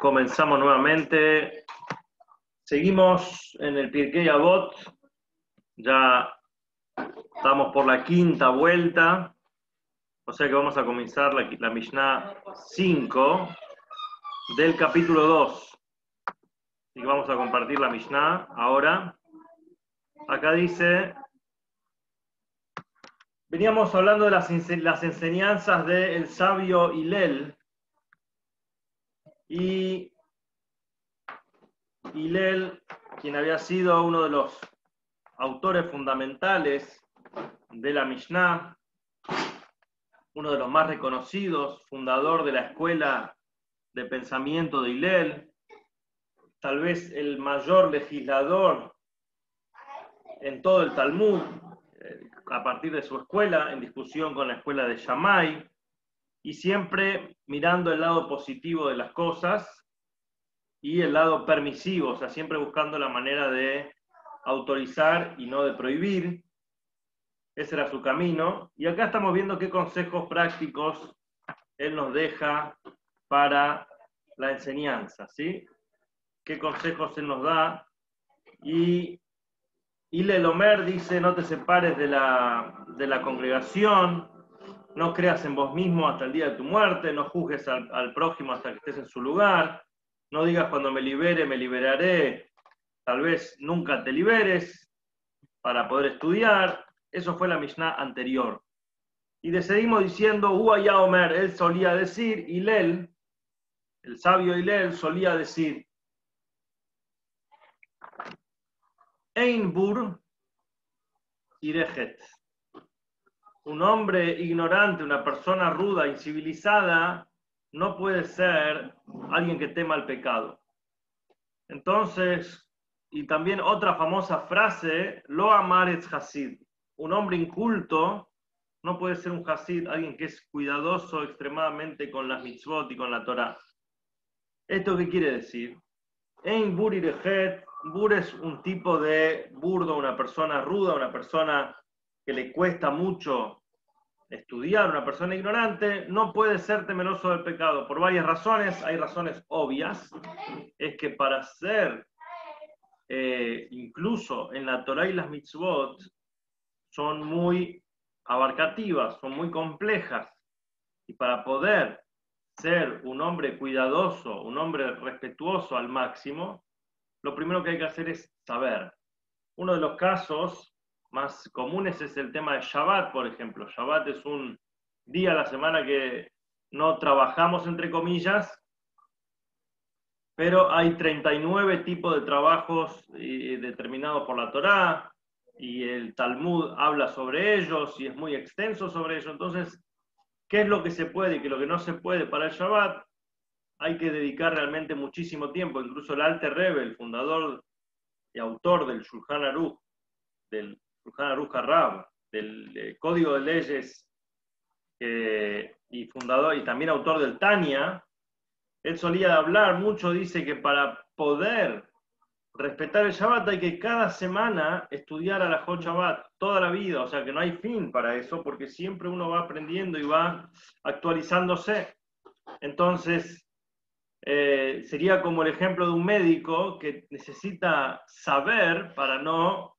Comenzamos nuevamente. Seguimos en el Pirkei Avot. Ya estamos por la quinta vuelta. O sea que vamos a comenzar la Mishnah 5 del capítulo 2. Y vamos a compartir la Mishnah ahora. Acá dice... Veníamos hablando de las enseñanzas del sabio Hillel. Y Hillel, quien había sido uno de los autores fundamentales de la Mishnah, uno de los más reconocidos, fundador de la escuela de pensamiento de Hillel, tal vez el mayor legislador en todo el Talmud, a partir de su escuela, en discusión con la escuela de Shammai, y siempre mirando el lado positivo de las cosas y el lado permisivo, o sea, siempre buscando la manera de autorizar y no de prohibir. Ese era su camino. Y acá estamos viendo qué consejos prácticos él nos deja para la enseñanza, ¿sí? Qué consejos él nos da. Y Hillel Omer dice, no te separes de la congregación, no creas en vos mismo hasta el día de tu muerte, no juzgues al prójimo hasta que estés en su lugar, no digas cuando me libere, me liberaré, tal vez nunca te liberes para poder estudiar. Eso fue la Mishnah anterior. Y seguimos diciendo, Uaya Omer, él solía decir, Hillel, el sabio Hillel solía decir, Ein bur irejet. Un hombre ignorante, una persona ruda, incivilizada, no puede ser alguien que tema el pecado. Entonces, y también otra famosa frase, lo amaretz hasid. Un hombre inculto no puede ser un hasid, alguien que es cuidadoso extremadamente con las mitzvot y con la Torah. ¿Esto qué quiere decir? En bur irejet, bur es un tipo de burdo, una persona ruda, una persona que le cuesta mucho estudiar, una persona ignorante, no puede ser temeroso del pecado por varias razones. Hay razones obvias. Es que para ser incluso en la Torah y las mitzvot son muy abarcativas, son muy complejas, y para poder ser un hombre cuidadoso, un hombre respetuoso al máximo, lo primero que hay que hacer es saber. Uno de los casos más comunes es el tema de Shabbat, por ejemplo. Shabbat es un día a la semana que no trabajamos, entre comillas, pero hay 39 tipos de trabajos determinados por la Torá, y el Talmud habla sobre ellos y es muy extenso sobre ello. Entonces, ¿qué es lo que se puede y qué es lo que no se puede para el Shabbat? Hay que dedicar realmente muchísimo tiempo. Incluso el Alter Rebbe, el fundador y autor del Shulchan Aruch, del Shulchan Aruch HaRav, del Código de Leyes, y fundador y también autor del Tanya, él solía hablar mucho, dice que para poder respetar el Shabbat hay que cada semana estudiar a la Hot Shabbat, toda la vida, o sea que no hay fin para eso, porque siempre uno va aprendiendo y va actualizándose. Entonces, sería como el ejemplo de un médico que necesita saber para no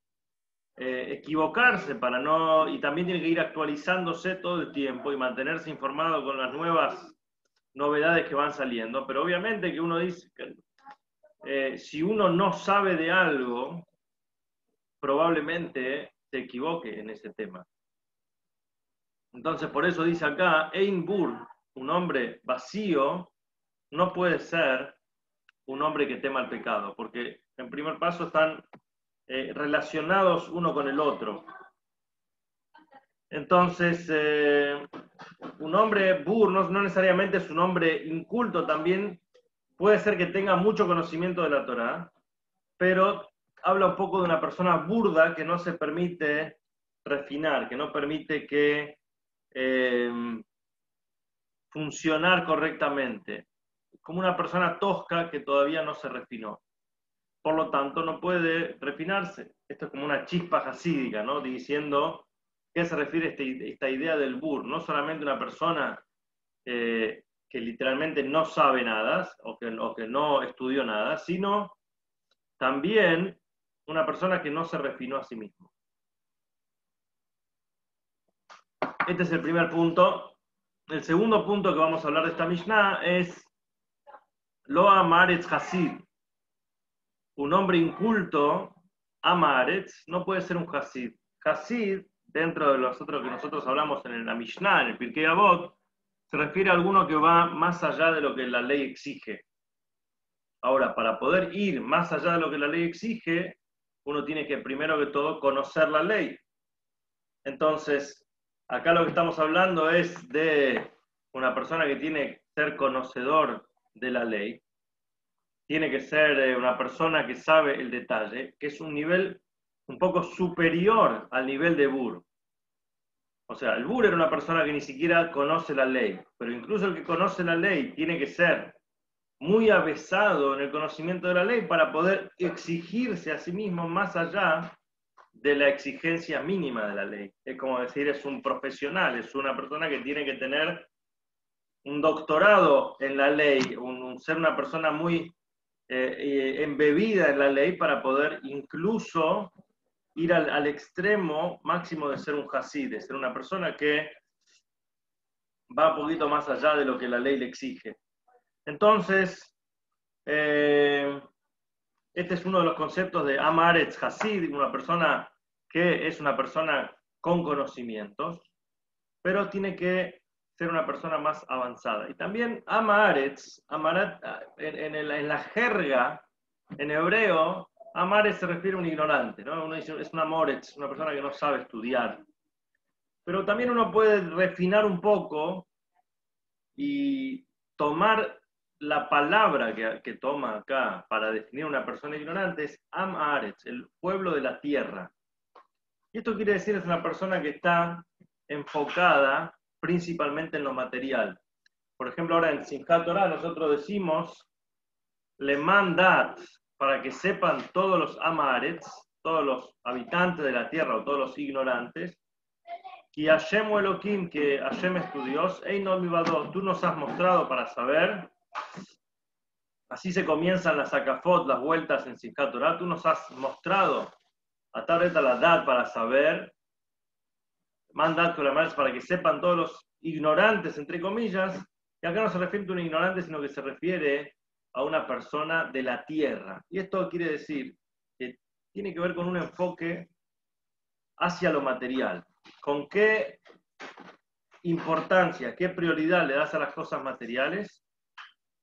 equivocarse, para no, y también tiene que ir actualizándose todo el tiempo y mantenerse informado con las nuevas novedades que van saliendo. Pero obviamente que uno dice que si uno no sabe de algo, probablemente se equivoque en ese tema. Entonces, por eso dice acá, Ein bur, un hombre vacío, no puede ser un hombre que tema el pecado, porque en primer paso están relacionados uno con el otro. Entonces, un hombre bur no necesariamente es un hombre inculto, también puede ser que tenga mucho conocimiento de la Torá, pero habla un poco de una persona burda que no se permite refinar, que no permite que funcionar correctamente, como una persona tosca que todavía no se refinó. Por lo tanto, no puede refinarse. Esto es como una chispa jasídica, ¿no? Diciendo qué se refiere esta idea del bur. No solamente una persona que que literalmente no sabe nada o que no estudió nada, sino también una persona que no se refinó a sí mismo. Este es el primer punto. El segundo punto que vamos a hablar de esta Mishnah es Lo Amaretz Hasid. Un hombre inculto, Amaretz, no puede ser un Hasid. Hasid, dentro de los otros que nosotros hablamos en la Mishnah, en el Pirkei Avot, se refiere a alguno que va más allá de lo que la ley exige. Ahora, para poder ir más allá de lo que la ley exige, uno tiene que, primero que todo, conocer la ley. Entonces, acá lo que estamos hablando es de una persona que tiene que ser conocedor de la ley, tiene que ser una persona que sabe el detalle, que es un nivel un poco superior al nivel de Bur. O sea, el Bur era una persona que ni siquiera conoce la ley, pero incluso el que conoce la ley tiene que ser muy avesado en el conocimiento de la ley para poder exigirse a sí mismo más allá de la exigencia mínima de la ley. Es como decir, es un profesional, es una persona que tiene que tener un doctorado en la ley, ser una persona muy embebida en la ley para poder incluso ir al extremo máximo de ser un hasid, de ser una persona que va un poquito más allá de lo que la ley le exige. Entonces, este es uno de los conceptos de Amaretz Hasid, una persona que es una persona con conocimientos, pero tiene que ser una persona más avanzada. Y también Amaretz, en la jerga, en hebreo, Amaretz se refiere a un ignorante, ¿no? Uno dice, es un Amoretz, una persona que no sabe estudiar. Pero también uno puede refinar un poco y tomar la palabra que toma acá para definir una persona ignorante es Am Haaretz, el pueblo de la tierra. Y esto quiere decir es una persona que está enfocada principalmente en lo material. Por ejemplo, ahora en Simchat Torah nosotros decimos le mandat para que sepan todos los Am Haaretz, todos los habitantes de la tierra o todos los ignorantes, y Hashem o Elohim, que Hashem es tu Dios, Eino Mivado, tú nos has mostrado para saber. Así se comienzan las akafot, las vueltas en Simchat Torah. Tú nos has mostrado a Tabret al-Hadad para saber, mandat para que sepan todos los ignorantes, entre comillas, y acá no se refiere a un ignorante, sino que se refiere a una persona de la tierra. Y esto quiere decir que tiene que ver con un enfoque hacia lo material. ¿Con qué importancia, qué prioridad le das a las cosas materiales?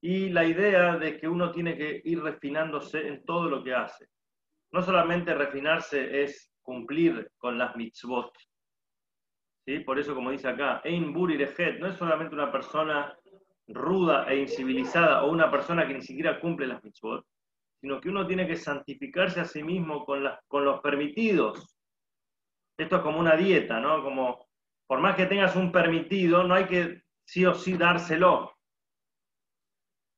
Y la idea de que uno tiene que ir refinándose en todo lo que hace. No solamente refinarse es cumplir con las mitzvot. ¿Sí? Por eso, como dice acá, Ein Buri Rehet, no es solamente una persona ruda e incivilizada o una persona que ni siquiera cumple las mitzvot, sino que uno tiene que santificarse a sí mismo con los permitidos. Esto es como una dieta, ¿no? Como, por más que tengas un permitido, no hay que sí o sí dárselo.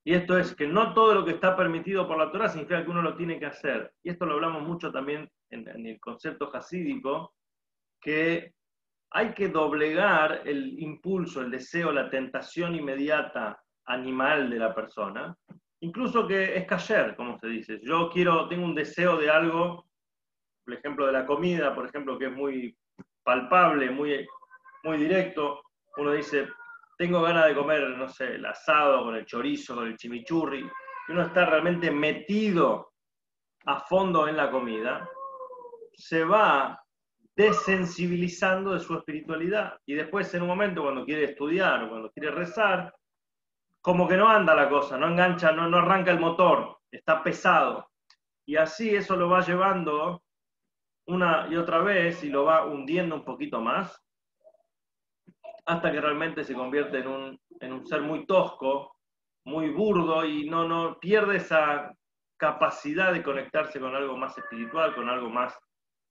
Y esto es que no todo lo que está permitido por la Torah significa que uno lo tiene que hacer. Y esto lo hablamos mucho también en el concepto hasídico, que hay que doblegar el impulso, el deseo, la tentación inmediata animal de la persona, incluso que es kasher, como se dice. Yo tengo un deseo de algo, por ejemplo de la comida, por ejemplo, que es muy palpable, muy, muy directo. Uno dice, tengo ganas de comer, no sé, el asado con el chorizo, con el chimichurri, y uno está realmente metido a fondo en la comida, se va desensibilizando de su espiritualidad. Y después, en un momento, cuando quiere estudiar o cuando quiere rezar, como que no anda la cosa, no engancha, no arranca el motor, está pesado. Y así eso lo va llevando una y otra vez y lo va hundiendo un poquito más, hasta que realmente se convierte en un ser muy tosco, muy burdo y no pierde esa capacidad de conectarse con algo más espiritual, con algo más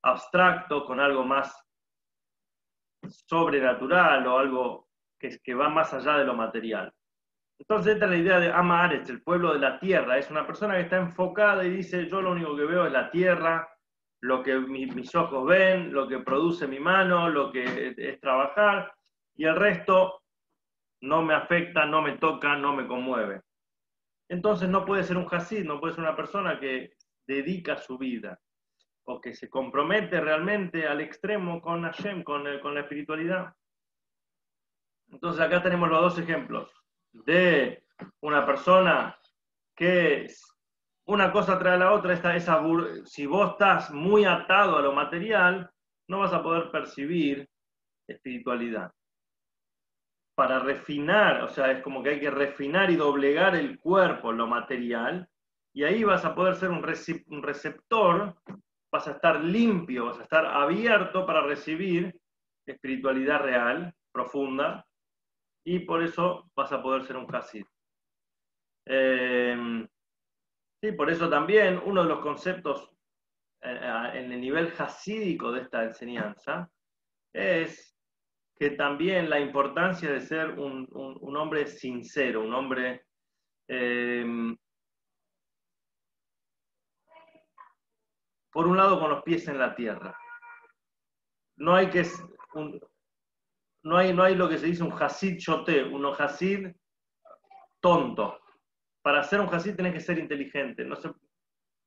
abstracto, con algo más sobrenatural o algo que va más allá de lo material. Entonces esta es la idea de Am Haaretz, el pueblo de la tierra. Es una persona que está enfocada y dice, yo lo único que veo es la tierra, lo que mis ojos ven, lo que produce mi mano, lo que es trabajar, y el resto no me afecta, no me toca, no me conmueve. Entonces no puede ser un hasid, no puede ser una persona que dedica su vida o que se compromete realmente al extremo con Hashem, con la espiritualidad. Entonces acá tenemos los dos ejemplos de una persona que una cosa trae a la otra. Si vos estás muy atado a lo material, no vas a poder percibir espiritualidad. Para refinar, o sea, es como que hay que refinar y doblegar el cuerpo, lo material, y ahí vas a poder ser un receptor, vas a estar limpio, vas a estar abierto para recibir espiritualidad real, profunda, y por eso vas a poder ser un hasid. Sí, por eso también uno de los conceptos en el nivel hasídico de esta enseñanza es que también la importancia de ser un hombre sincero, un hombre por un lado con los pies en la tierra. No hay lo que se dice un hasid choté, un hasid tonto. Para ser un hasid tenés que ser inteligente. No sé,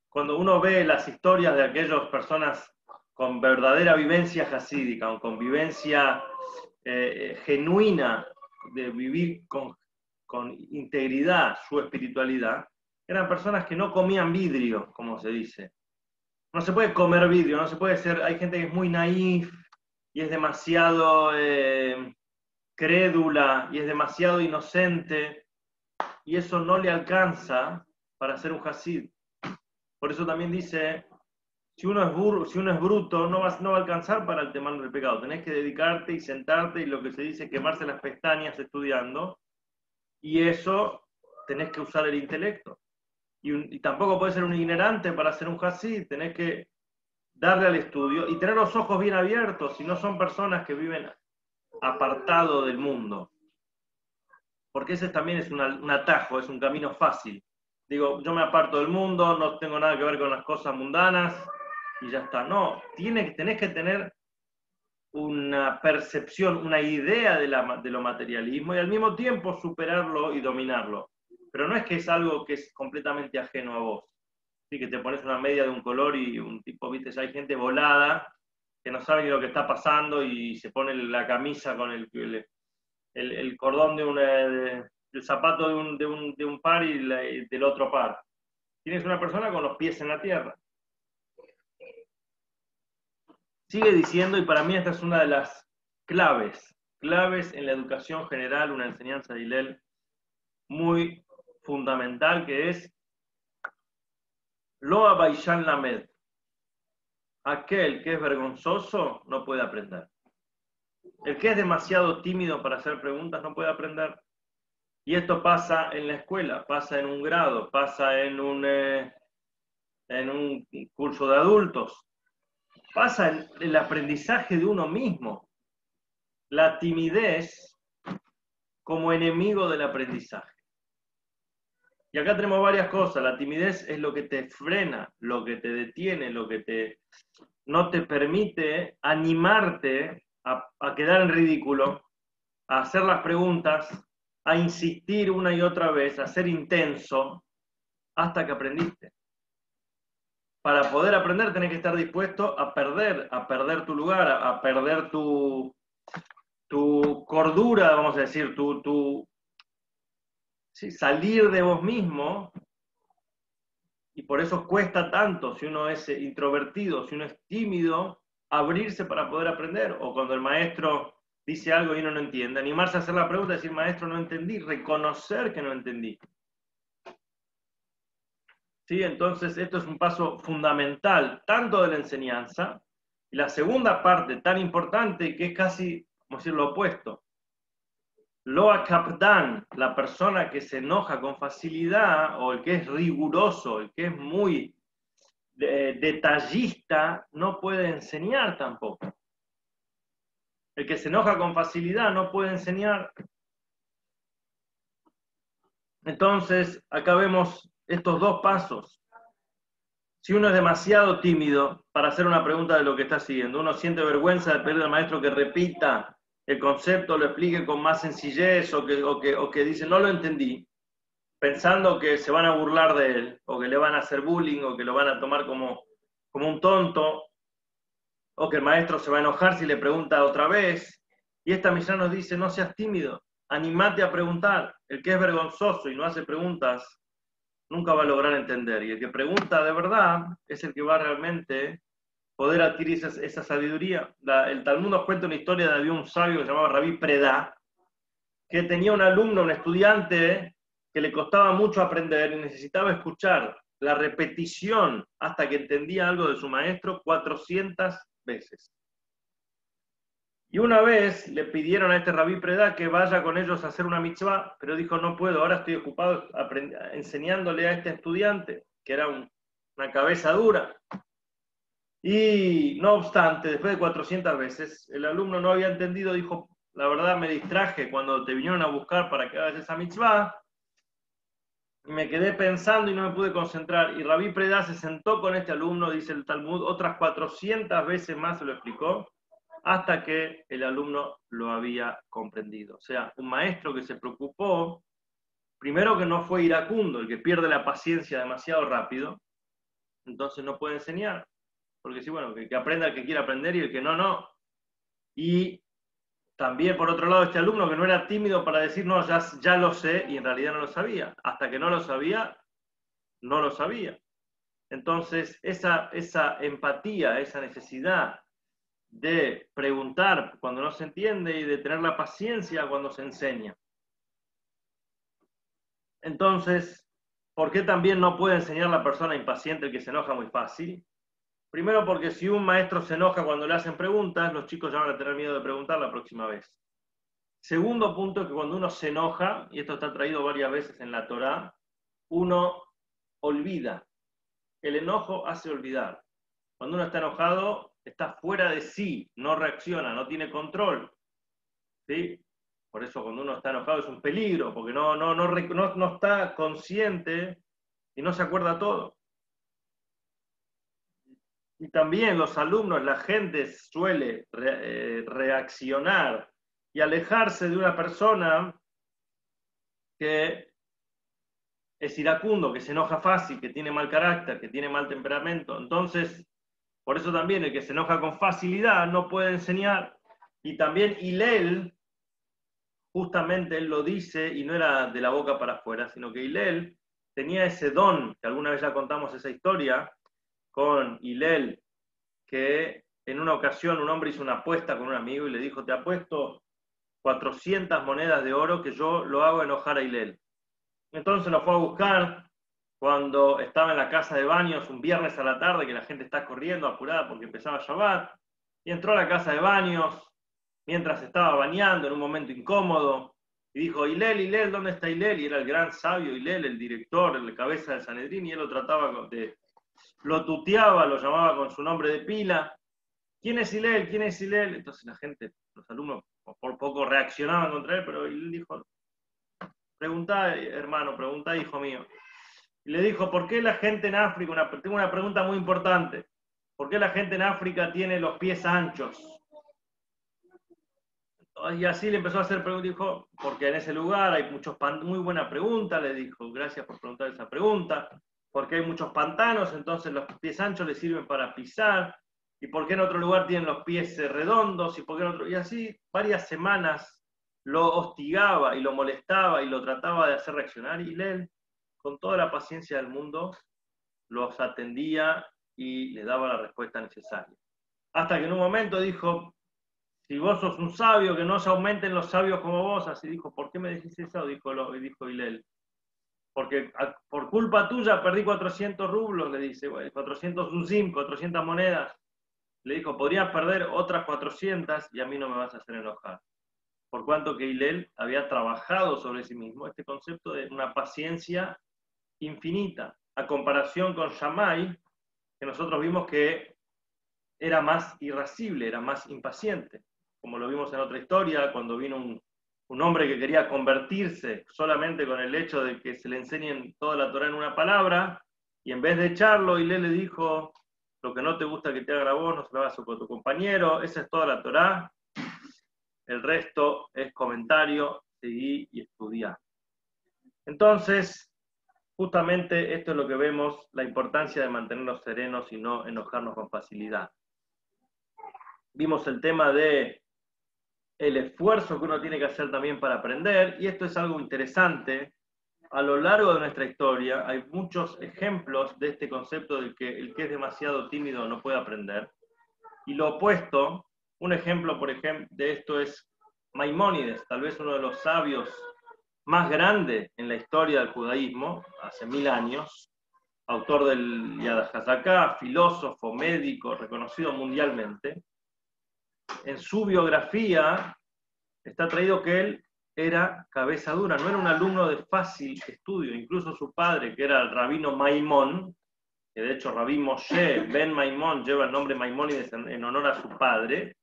cuando uno ve las historias de aquellas personas con verdadera vivencia hasídica, o con vivencia genuina de vivir con integridad su espiritualidad, eran personas que no comían vidrio, como se dice. No se puede comer vidrio, no se puede ser, hay gente que es muy naif y es demasiado crédula y es demasiado inocente, y eso no le alcanza para ser un hasid. Por eso también dice, si uno es bruto, no va a alcanzar para el tema del pecado. Tenés que dedicarte y sentarte y lo que se dice, quemarse las pestañas estudiando, y eso tenés que usar el intelecto. Y tampoco puedes ser un ignorante para ser un hasid, tenés que darle al estudio y tener los ojos bien abiertos, si no son personas que viven apartado del mundo. Porque ese también es un atajo, es un camino fácil. Digo, yo me aparto del mundo, no tengo nada que ver con las cosas mundanas y ya está. No, tenés que tener una percepción, una idea de lo materialismo y al mismo tiempo superarlo y dominarlo. Pero no es que es algo que es completamente ajeno a vos. Sí, que te pones una media de un color y un tipo, viste, ya hay gente volada que no sabe ni lo que está pasando y se pone la camisa con el cordón el zapato de un par y del otro par. Tienes una persona con los pies en la tierra. Sigue diciendo, y para mí esta es una de las claves en la educación general, una enseñanza de Hillel muy fundamental, que es Lo abaishan lamed. Aquel que es vergonzoso no puede aprender. El que es demasiado tímido para hacer preguntas no puede aprender. Y esto pasa en la escuela, pasa en un grado, pasa en un curso de adultos, pasa en el aprendizaje de uno mismo. La timidez como enemigo del aprendizaje. Y acá tenemos varias cosas. La timidez es lo que te frena, lo que te detiene, lo que no te permite animarte a quedar en ridículo, a hacer las preguntas, a insistir una y otra vez, a ser intenso, hasta que aprendiste. Para poder aprender tenés que estar dispuesto a perder tu lugar, a perder tu cordura, vamos a decir, salir de vos mismo, y por eso cuesta tanto, si uno es introvertido, si uno es tímido, abrirse para poder aprender, o cuando el maestro dice algo y uno no entiende, animarse a hacer la pregunta y decir, maestro, no entendí, reconocer que no entendí. ¿Sí? Entonces, esto es un paso fundamental, tanto de la enseñanza, y la segunda parte tan importante, que es casi, como decir, lo opuesto. Loa Kapdan, la persona que se enoja con facilidad, o el que es riguroso, el que es muy detallista, no puede enseñar tampoco. El que se enoja con facilidad no puede enseñar. Entonces, acá vemos estos dos pasos. Si uno es demasiado tímido para hacer una pregunta de lo que está siguiendo, uno siente vergüenza de pedirle al maestro que repita el concepto lo explique con más sencillez o que dice no lo entendí, pensando que se van a burlar de él, o que le van a hacer bullying, o que lo van a tomar como un tonto, o que el maestro se va a enojar si le pregunta otra vez. Y esta Mishnah nos dice, no seas tímido, animate a preguntar. El que es vergonzoso y no hace preguntas, nunca va a lograr entender. Y el que pregunta de verdad es el que va realmente poder adquirir esa sabiduría. El Talmud nos cuenta una historia de había un sabio que se llamaba Rabí Predá, que tenía un alumno, un estudiante, que le costaba mucho aprender y necesitaba escuchar la repetición hasta que entendía algo de su maestro 400 veces. Y una vez le pidieron a este Rabí Predá que vaya con ellos a hacer una mitzvah, pero dijo, no puedo, ahora estoy ocupado enseñándole a este estudiante, que era una cabeza dura. Y no obstante, después de 400 veces, el alumno no había entendido, dijo, la verdad me distraje cuando te vinieron a buscar para que hagas esa mitzvah, y me quedé pensando y no me pude concentrar. Y Rabí Predá se sentó con este alumno, dice el Talmud, otras 400 veces más se lo explicó, hasta que el alumno lo había comprendido. O sea, un maestro que se preocupó, primero que no fue iracundo, el que pierde la paciencia demasiado rápido, entonces no puede enseñar. Porque sí, bueno, que aprenda el que quiera aprender y el que no, no. Y también, por otro lado, este alumno que no era tímido para decir, no, ya lo sé, y en realidad no lo sabía. Hasta que no lo sabía, no lo sabía. Entonces, esa empatía, esa necesidad de preguntar cuando no se entiende y de tener la paciencia cuando se enseña. Entonces, ¿por qué también no puede enseñar la persona impaciente el que se enoja muy fácil? Primero porque si un maestro se enoja cuando le hacen preguntas, los chicos ya van a tener miedo de preguntar la próxima vez. Segundo punto es que cuando uno se enoja, y esto está traído varias veces en la Torá, uno olvida. El enojo hace olvidar. Cuando uno está enojado, está fuera de sí, no reacciona, no tiene control. ¿Sí? Por eso cuando uno está enojado es un peligro, porque no está consciente y no se acuerda todo. Y también los alumnos, la gente suele reaccionar y alejarse de una persona que es iracundo, que se enoja fácil, que tiene mal carácter, que tiene mal temperamento. Entonces, por eso también el que se enoja con facilidad no puede enseñar. Y también Hillel, justamente él lo dice, y no era de la boca para afuera, sino que Hillel tenía ese don, que alguna vez ya contamos esa historia, con Hillel, que en una ocasión un hombre hizo una apuesta con un amigo y le dijo, te apuesto 400 monedas de oro que yo lo hago enojar a Hillel. Entonces lo fue a buscar cuando estaba en la casa de baños un viernes a la tarde, que la gente está corriendo apurada porque empezaba Shabbat, y entró a la casa de baños mientras estaba bañando en un momento incómodo, y dijo, Hillel, ¿dónde está Hillel? Y era el gran sabio Hillel, el director, el cabeza del Sanedrín, y él lo trataba lo tuteaba, lo llamaba con su nombre de pila. ¿Quién es Hillel? ¿Quién es Hillel? Entonces la gente, los alumnos por poco reaccionaban contra él, pero él dijo, preguntá, hermano, preguntá, hijo mío. Y le dijo, ¿por qué la gente en África, tengo una pregunta muy importante, ¿por qué la gente en África tiene los pies anchos? Y así le empezó a hacer preguntas, dijo, porque en ese lugar hay muchos muy buena pregunta, le dijo, gracias por preguntar esa pregunta, porque hay muchos pantanos, entonces los pies anchos le sirven para pisar, y por qué en otro lugar tienen los pies redondos, y por qué en otro, y así varias semanas lo hostigaba y lo molestaba y lo trataba de hacer reaccionar, y él, con toda la paciencia del mundo, los atendía y le daba la respuesta necesaria. Hasta que en un momento dijo, si vos sos un sabio, que no se aumenten los sabios como vos, así dijo, ¿por qué me dijiste eso? Dijo Hillel. Porque por culpa tuya perdí 400 rublos, le dice, bueno, 400 uzim, 400 monedas. Le dijo, podrías perder otras 400 y a mí no me vas a hacer enojar. Por cuanto que Hillel había trabajado sobre sí mismo este concepto de una paciencia infinita, a comparación con Shammai, que nosotros vimos que era más irascible, era más impaciente. Como lo vimos en otra historia, cuando vino un hombre que quería convertirse solamente con el hecho de que se le enseñen toda la Torá en una palabra, y en vez de echarlo, Hillel le dijo, lo que no te gusta que te haga a vos, no se lo hagas a tu compañero, esa es toda la Torá. el resto es comentario, seguí y estudiá. Entonces, justamente esto es lo que vemos, la importancia de mantenernos serenos y no enojarnos con facilidad. Vimos el tema de el esfuerzo que uno tiene que hacer también para aprender, y esto es algo interesante. A lo largo de nuestra historia hay muchos ejemplos de este concepto de que el que es demasiado tímido no puede aprender. Y lo opuesto, un ejemplo, por ejemplo, de esto es Maimónides, tal vez uno de los sabios más grandes en la historia del judaísmo, hace 1000 años, autor del Yad HaZaká, filósofo, médico, reconocido mundialmente. En su biografía está traído que él era cabeza dura, no era un alumno de fácil estudio. Incluso su padre, que era el rabino Maimón, que de hecho Rabí Moshe Ben Maimón lleva el nombre Maimónides en honor a su padre,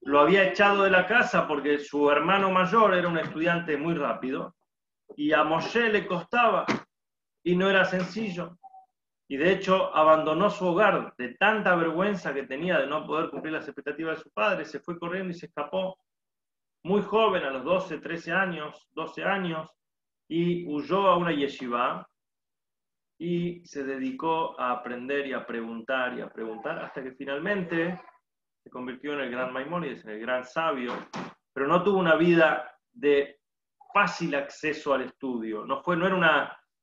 lo había echado de la casa porque su hermano mayor era un estudiante muy rápido, y a Moshe le costaba, y no era sencillo. Y de hecho abandonó su hogar de tanta vergüenza que tenía de no poder cumplir las expectativas de su padre, se fue corriendo y se escapó muy joven, a los 12, 13 años, 12 años, y huyó a una yeshiva y se dedicó a aprender y a preguntar hasta que finalmente se convirtió en el gran Maimónides, en el gran sabio, pero no tuvo una vida de fácil acceso al estudio, no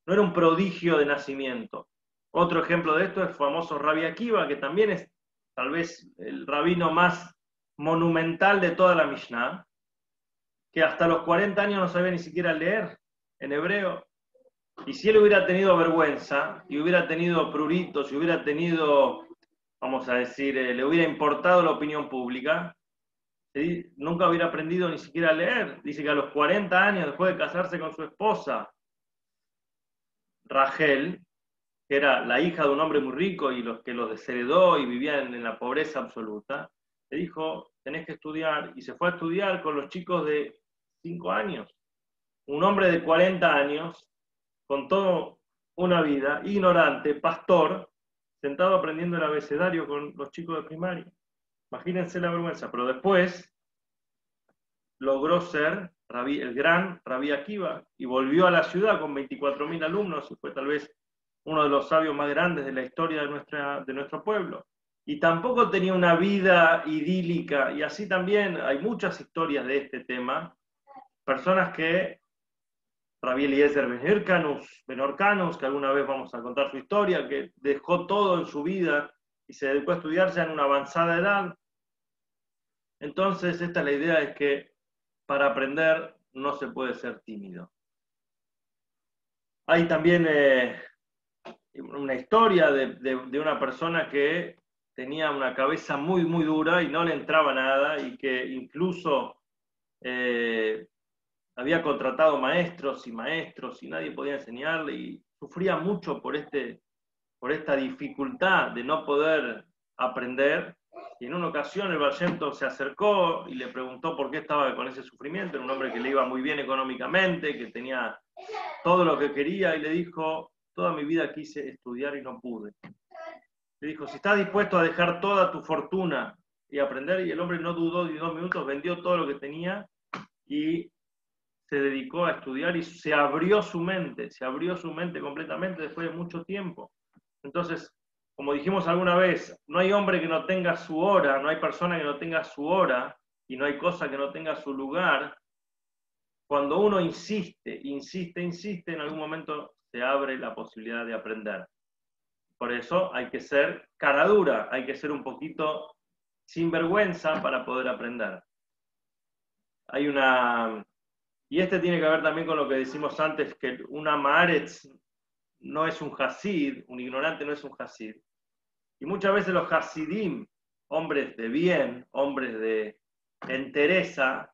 era un prodigio de nacimiento. Otro ejemplo de esto es el famoso Rabbi Akiva, que también es tal vez el rabino más monumental de toda la Mishnah, que hasta los 40 años no sabía ni siquiera leer en hebreo. Y si él hubiera tenido vergüenza, y hubiera tenido pruritos, y hubiera tenido, vamos a decir, le hubiera importado la opinión pública, ¿sí? Nunca hubiera aprendido ni siquiera a leer. Dice que a los 40 años, después de casarse con su esposa, Rachel, que era la hija de un hombre muy rico y los que los desheredó y vivían en la pobreza absoluta, le dijo, tenés que estudiar, y se fue a estudiar con los chicos de 5 años. Un hombre de 40 años, con toda una vida, ignorante, pastor, sentado aprendiendo el abecedario con los chicos de primaria. Imagínense la vergüenza, pero después logró ser el gran Rabí Akiva y volvió a la ciudad con 24.000 alumnos y fue tal vez uno de los sabios más grandes de la historia de nuestro pueblo. Y tampoco tenía una vida idílica, y así también hay muchas historias de este tema, personas que Rabí Eliezer Ben Horcanus, que alguna vez vamos a contar su historia, que dejó todo en su vida y se dedicó a estudiar ya en una avanzada edad. Entonces, esta es la idea, es que para aprender no se puede ser tímido. Hay también una historia de una persona que tenía una cabeza muy, muy dura y no le entraba nada, y que incluso había contratado maestros y nadie podía enseñarle, y sufría mucho por esta dificultad de no poder aprender. Y en una ocasión el Baal Shem Tov se acercó y le preguntó por qué estaba con ese sufrimiento. Era un hombre que le iba muy bien económicamente, que tenía todo lo que quería, y le dijo, toda mi vida quise estudiar y no pude. Le dijo, si estás dispuesto a dejar toda tu fortuna y aprender, y el hombre no dudó ni 2 minutos, vendió todo lo que tenía y se dedicó a estudiar, y se abrió su mente completamente después de mucho tiempo. Entonces, como dijimos alguna vez, no hay hombre que no tenga su hora, no hay persona que no tenga su hora, y no hay cosa que no tenga su lugar. Cuando uno insiste, en algún momento se abre la posibilidad de aprender. Por eso hay que ser cara dura, hay que ser un poquito sinvergüenza para poder aprender. Y este tiene que ver también con lo que decimos antes, que una Maaretz no es un Hasid, un ignorante no es un Hasid. Y muchas veces los Hasidim, hombres de bien, hombres de entereza,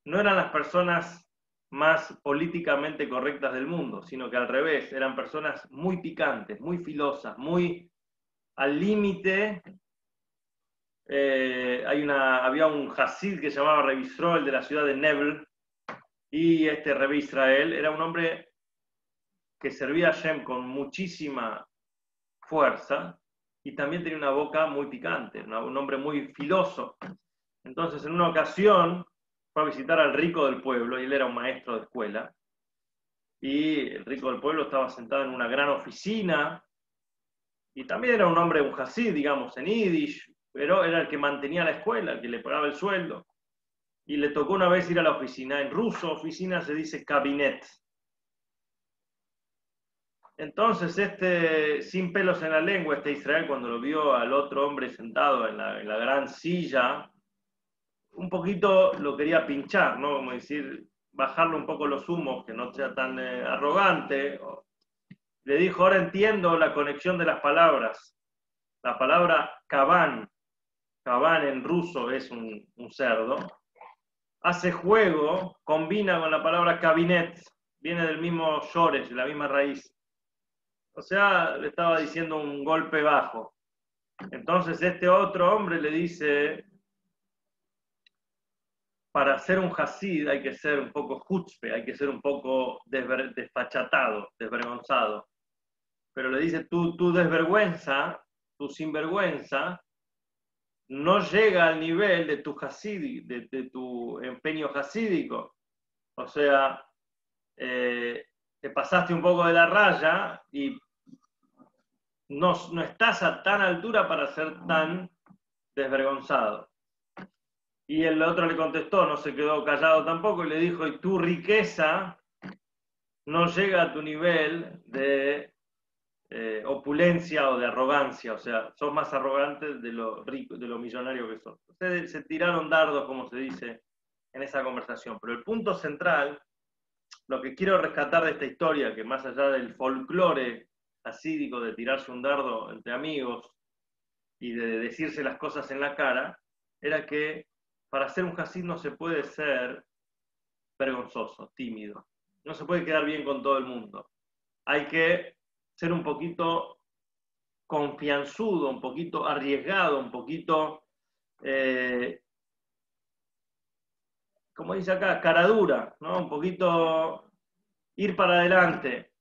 no eran las personas más políticamente correctas del mundo, sino que al revés, eran personas muy picantes, muy filosas, muy al límite. Había un Hasid que se llamaba Revi Israel, de la ciudad de Nebel, y este Revi Israel era un hombre que servía a Hashem con muchísima fuerza, y también tenía una boca muy picante, un hombre muy filoso. Entonces, en una ocasión, fue a visitar al rico del pueblo, y él era un maestro de escuela, y el rico del pueblo estaba sentado en una gran oficina, y también era un hombre, un hasid, digamos, en Yiddish, pero era el que mantenía la escuela, el que le pagaba el sueldo. Y le tocó una vez ir a la oficina. En ruso, oficina se dice cabinet. Entonces, sin pelos en la lengua, Israel, cuando lo vio al otro hombre sentado en la gran silla, un poquito lo quería pinchar, ¿no? Como decir, bajarle un poco los humos, que no sea tan arrogante. Le dijo, ahora entiendo la conexión de las palabras. La palabra kabán en ruso es un cerdo, hace juego, combina con la palabra cabinet, viene del mismo shores, de la misma raíz. O sea, le estaba diciendo un golpe bajo. Entonces este otro hombre le dice, para ser un hasid hay que ser un poco chutzpe, hay que ser un poco desfachatado, desvergonzado. Pero le dice, tu desvergüenza, tu sinvergüenza, no llega al nivel de tu hasid, de tu empeño hasídico. O sea, te pasaste un poco de la raya y no estás a tan altura para ser tan desvergonzado. Y el otro le contestó, no se quedó callado tampoco, y le dijo, y tu riqueza no llega a tu nivel de opulencia o de arrogancia, o sea, sos más arrogante de lo rico, de lo millonario que sos. Ustedes se tiraron dardos, como se dice en esa conversación, pero el punto central, lo que quiero rescatar de esta historia, que más allá del folclore hasídico de tirarse un dardo entre amigos y de decirse las cosas en la cara, era que para ser un hasid no se puede ser vergonzoso, tímido. No se puede quedar bien con todo el mundo. Hay que ser un poquito confianzudo, un poquito arriesgado, un poquito, como dice acá, cara dura, ¿no? Un poquito ir para adelante,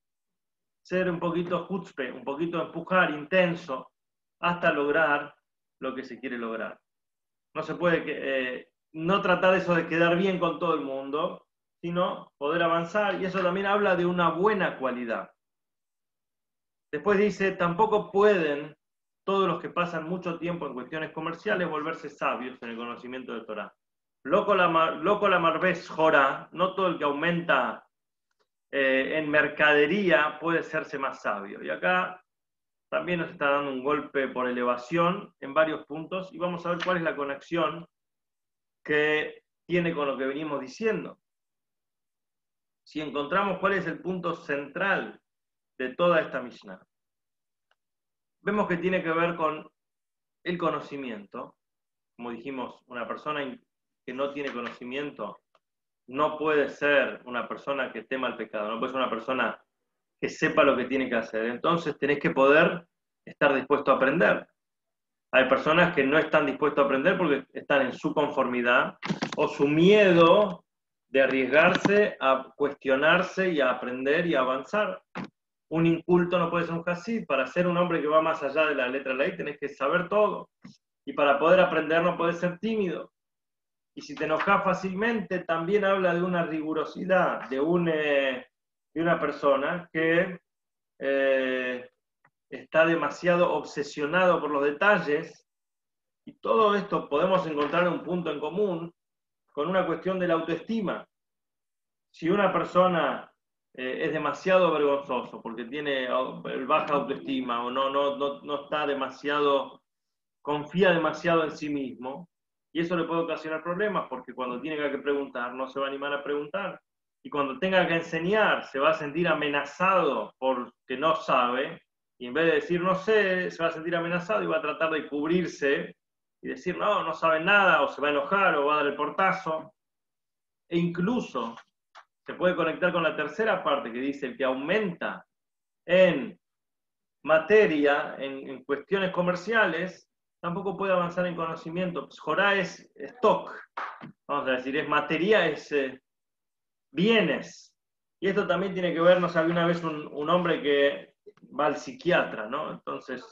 ser un poquito chutzpe, un poquito empujar, intenso, hasta lograr lo que se quiere lograr. No se puede no tratar eso de quedar bien con todo el mundo, sino poder avanzar, y eso también habla de una buena cualidad. Después dice, tampoco pueden todos los que pasan mucho tiempo en cuestiones comerciales volverse sabios en el conocimiento de Torah. Loco la marbes jorá, no todo el que aumenta en mercadería puede hacerse más sabio. Y acá también nos está dando un golpe por elevación en varios puntos, y vamos a ver cuál es la conexión que tiene con lo que venimos diciendo. Si encontramos cuál es el punto central de toda esta Mishnah, vemos que tiene que ver con el conocimiento. Como dijimos, una persona que no tiene conocimiento no puede ser una persona que tema el pecado, no puede ser una persona que sepa lo que tiene que hacer. Entonces tenés que poder estar dispuesto a aprender. Hay personas que no están dispuestos a aprender porque están en su conformidad o su miedo de arriesgarse a cuestionarse y a aprender y a avanzar. Un inculto no puede ser un hasid. Para ser un hombre que va más allá de la letra de la ley tenés que saber todo. Y para poder aprender no puedes ser tímido. Y si te enojas fácilmente, también habla de una rigurosidad de una persona que está demasiado obsesionado por los detalles. Y todo esto podemos encontrar un punto en común con una cuestión de la autoestima. Si una persona es demasiado vergonzoso porque tiene baja autoestima o no está demasiado, confía demasiado en sí mismo, y eso le puede ocasionar problemas porque cuando tiene que preguntar no se va a animar a preguntar, y cuando tenga que enseñar se va a sentir amenazado porque no sabe, y en vez de decir no sé, se va a sentir amenazado y va a tratar de cubrirse y decir no sabe nada, o se va a enojar o va a dar el portazo. E incluso se puede conectar con la tercera parte que dice el que aumenta en materia, en cuestiones comerciales, tampoco puede avanzar en conocimiento. Pues Jorá es stock, vamos a decir, es materia, es bienes. Y esto también tiene que ver, no sé, había una vez un hombre que va al psiquiatra, ¿no? Entonces,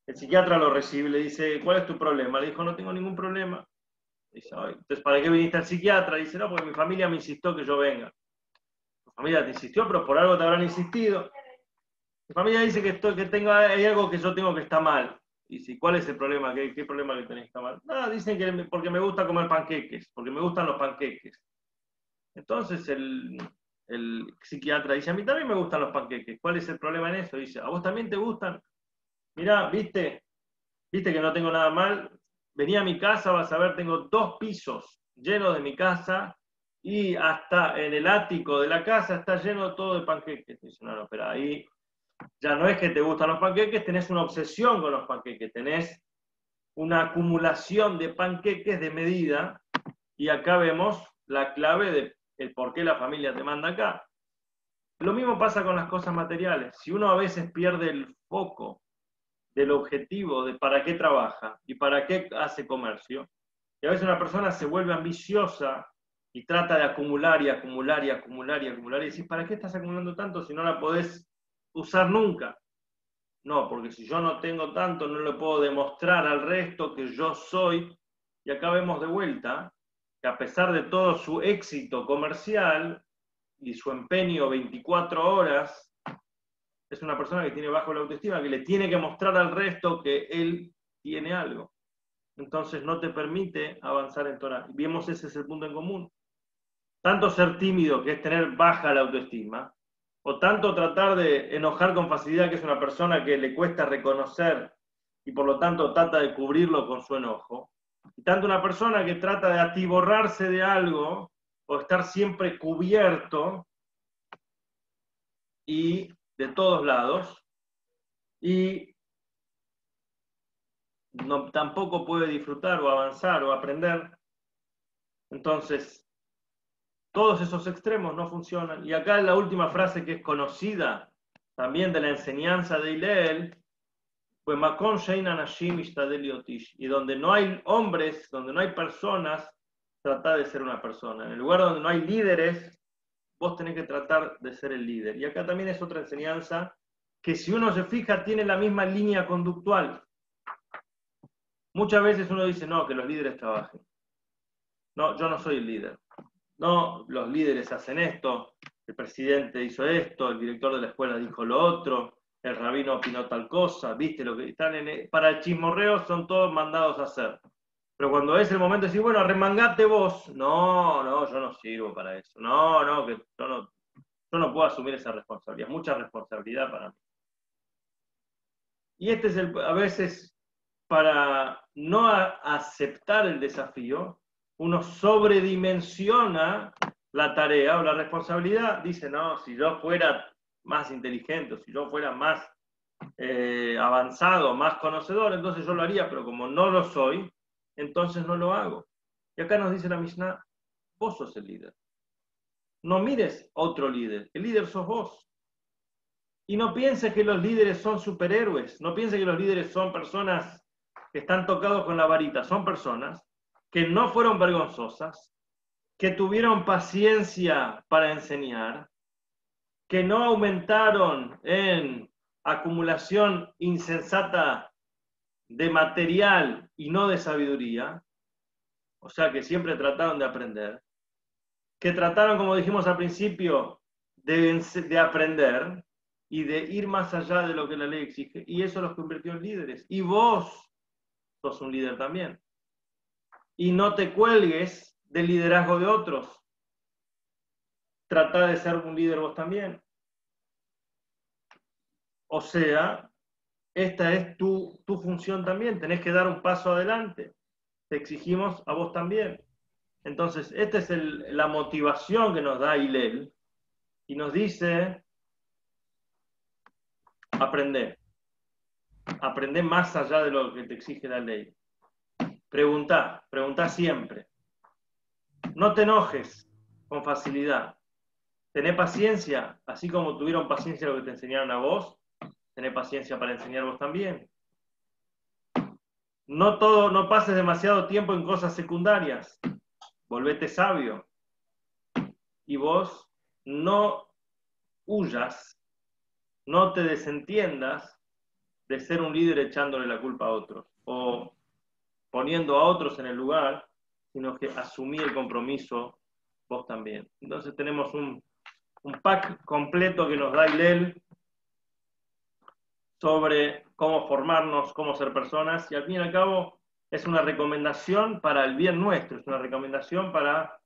el psiquiatra lo recibe y le dice, ¿cuál es tu problema? Le dijo, no tengo ningún problema. Dice, "Ay, entonces, ¿para qué viniste al psiquiatra?" Dice, no, porque mi familia me insistió que yo venga. Tu familia te insistió, pero por algo te habrán insistido. Mi familia dice que hay algo que yo tengo que está mal. Y si, ¿cuál es el problema? ¿Qué problema que tenés que está mal? Nada, dicen que porque me gusta comer panqueques, porque me gustan los panqueques. Entonces el psiquiatra dice, a mí también me gustan los panqueques. ¿Cuál es el problema en eso? Dice, ¿a vos también te gustan? Mirá, ¿viste que no tengo nada mal? Vení a mi casa, vas a ver, tengo 2 pisos llenos de mi casa y hasta en el ático de la casa está lleno todo de panqueques. Dice, no, pero ahí ya no es que te gustan los panqueques, tenés una obsesión con los panqueques, tenés una acumulación de panqueques de medida, y acá vemos la clave de el por qué la familia te manda acá. Lo mismo pasa con las cosas materiales. Si uno a veces pierde el foco del objetivo de para qué trabaja y para qué hace comercio, y a veces una persona se vuelve ambiciosa y trata de acumular y acumular y acumular y acumular, y decís, ¿para qué estás acumulando tanto si no la podés usar nunca? No, porque si yo no tengo tanto, no le puedo demostrar al resto que yo soy. Y acá vemos de vuelta que a pesar de todo su éxito comercial y su empeño 24 horas, es una persona que tiene bajo la autoestima, que le tiene que mostrar al resto que él tiene algo. Entonces no te permite avanzar en Torah. Y vemos ese es el punto en común. Tanto ser tímido, que es tener baja la autoestima, o tanto tratar de enojar con facilidad, que es una persona que le cuesta reconocer y por lo tanto trata de cubrirlo con su enojo, y tanto una persona que trata de atiborrarse de algo o estar siempre cubierto y de todos lados, y no, tampoco puede disfrutar o avanzar o aprender. Entonces, todos esos extremos no funcionan. Y acá la última frase que es conocida también de la enseñanza de Hillel, pues Makon Shein Anashim Ishtadel Yotish, y donde no hay hombres, donde no hay personas, trata de ser una persona. En el lugar donde no hay líderes, vos tenés que tratar de ser el líder. Y acá también es otra enseñanza que si uno se fija tiene la misma línea conductual. Muchas veces uno dice, no, que los líderes trabajen. No, yo no soy el líder. No, los líderes hacen esto, el presidente hizo esto, el director de la escuela dijo lo otro, el rabino opinó tal cosa, viste lo que están para el chismorreo son todos mandados a hacer. Pero cuando es el momento de decir, bueno, remangate vos, no, yo no sirvo para eso, no, que yo no puedo asumir esa responsabilidad, mucha responsabilidad para mí. Y este es a veces, para no aceptar el desafío, uno sobredimensiona la tarea o la responsabilidad. Dice, no, si yo fuera más inteligente, si yo fuera más avanzado, más conocedor, entonces yo lo haría, pero como no lo soy, entonces no lo hago. Y acá nos dice la Mishnah, vos sos el líder. No mires otro líder, el líder sos vos. Y no pienses que los líderes son superhéroes, no pienses que los líderes son personas que están tocados con la varita, son personas que no fueron vergonzosas, que tuvieron paciencia para enseñar, que no aumentaron en acumulación insensata de material y no de sabiduría, o sea que siempre trataron de aprender, que trataron, como dijimos al principio, de aprender y de ir más allá de lo que la ley exige, y eso los convirtió en líderes. Y vos sos un líder también. Y no te cuelgues del liderazgo de otros. Trata de ser un líder vos también. O sea, esta es tu función también. Tenés que dar un paso adelante. Te exigimos a vos también. Entonces, esta es la motivación que nos da Hillel. Y nos dice, aprender. Aprender más allá de lo que te exige la ley. Preguntá siempre. No te enojes con facilidad. Tené paciencia, así como tuvieron paciencia lo que te enseñaron a vos, tené paciencia para enseñar vos también. No pases demasiado tiempo en cosas secundarias. Volvete sabio. Y vos no huyas, no te desentiendas de ser un líder echándole la culpa a otros o poniendo a otros en el lugar sino que asumí el compromiso vos también. Entonces tenemos un pack completo que nos da Hillel sobre cómo formarnos, cómo ser personas, y al fin y al cabo es una recomendación para el bien nuestro, es una recomendación para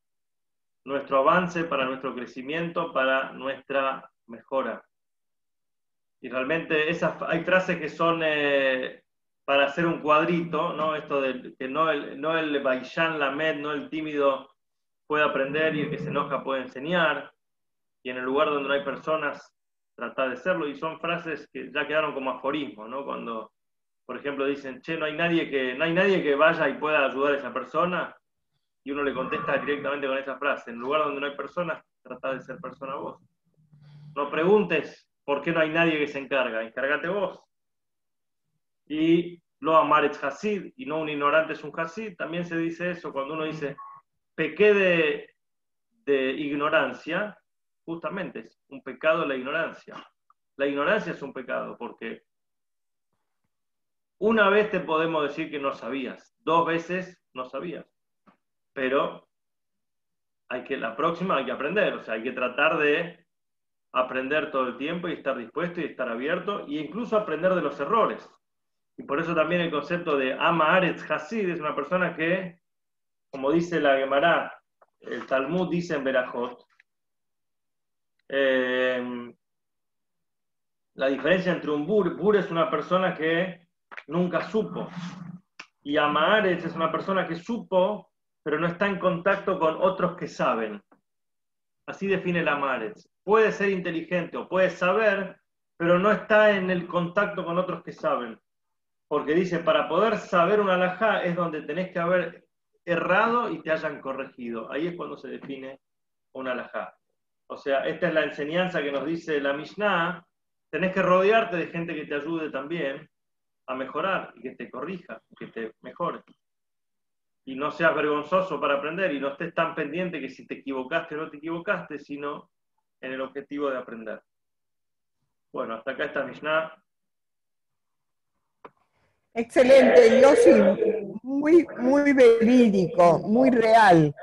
nuestro avance, para nuestro crecimiento, para nuestra mejora. Y realmente hay frases que son para hacer un cuadrito, ¿no? Esto de que no el Baishan Lamed, no el tímido puede aprender y el que se enoja puede enseñar, y en el lugar donde no hay personas, tratar de serlo, y son frases que ya quedaron como aforismos, ¿no? Cuando, por ejemplo, dicen, che, no hay nadie que vaya y pueda ayudar a esa persona, y uno le contesta directamente con esa frase, en el lugar donde no hay personas, trata de ser persona vos. No preguntes por qué no hay nadie que se encarga, encárgate vos. Y lo amar es Hasid, y no un ignorante es un Hasid, también se dice eso cuando uno dice, pequé de ignorancia, justamente es un pecado la ignorancia. La ignorancia es un pecado, porque una vez te podemos decir que no sabías, 2 veces no sabías, pero la próxima hay que aprender, o sea, hay que tratar de aprender todo el tiempo y estar dispuesto y estar abierto, e incluso aprender de los errores. Y por eso también el concepto de Ama Aretz Hasid es una persona que, como dice la Gemara, el Talmud dice en Berajot, la diferencia entre un bur es una persona que nunca supo, y Ama Aretz es una persona que supo, pero no está en contacto con otros que saben. Así define la Ama Aretz. Puede ser inteligente o puede saber, pero no está en el contacto con otros que saben. Porque dice, para poder saber una halajá es donde tenés que haber errado y te hayan corregido. Ahí es cuando se define una halajá. O sea, esta es la enseñanza que nos dice la Mishnah. Tenés que rodearte de gente que te ayude también a mejorar y que te corrija, que te mejore. Y no seas vergonzoso para aprender y no estés tan pendiente que si te equivocaste o no te equivocaste, sino en el objetivo de aprender. Bueno, hasta acá está Mishnah. Excelente, Yossi, muy, muy verídico, muy real.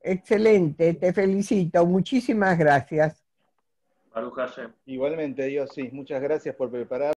Excelente, te felicito. Muchísimas gracias. Baruch Hashem. Igualmente, Dios, sí, muchas gracias por preparar.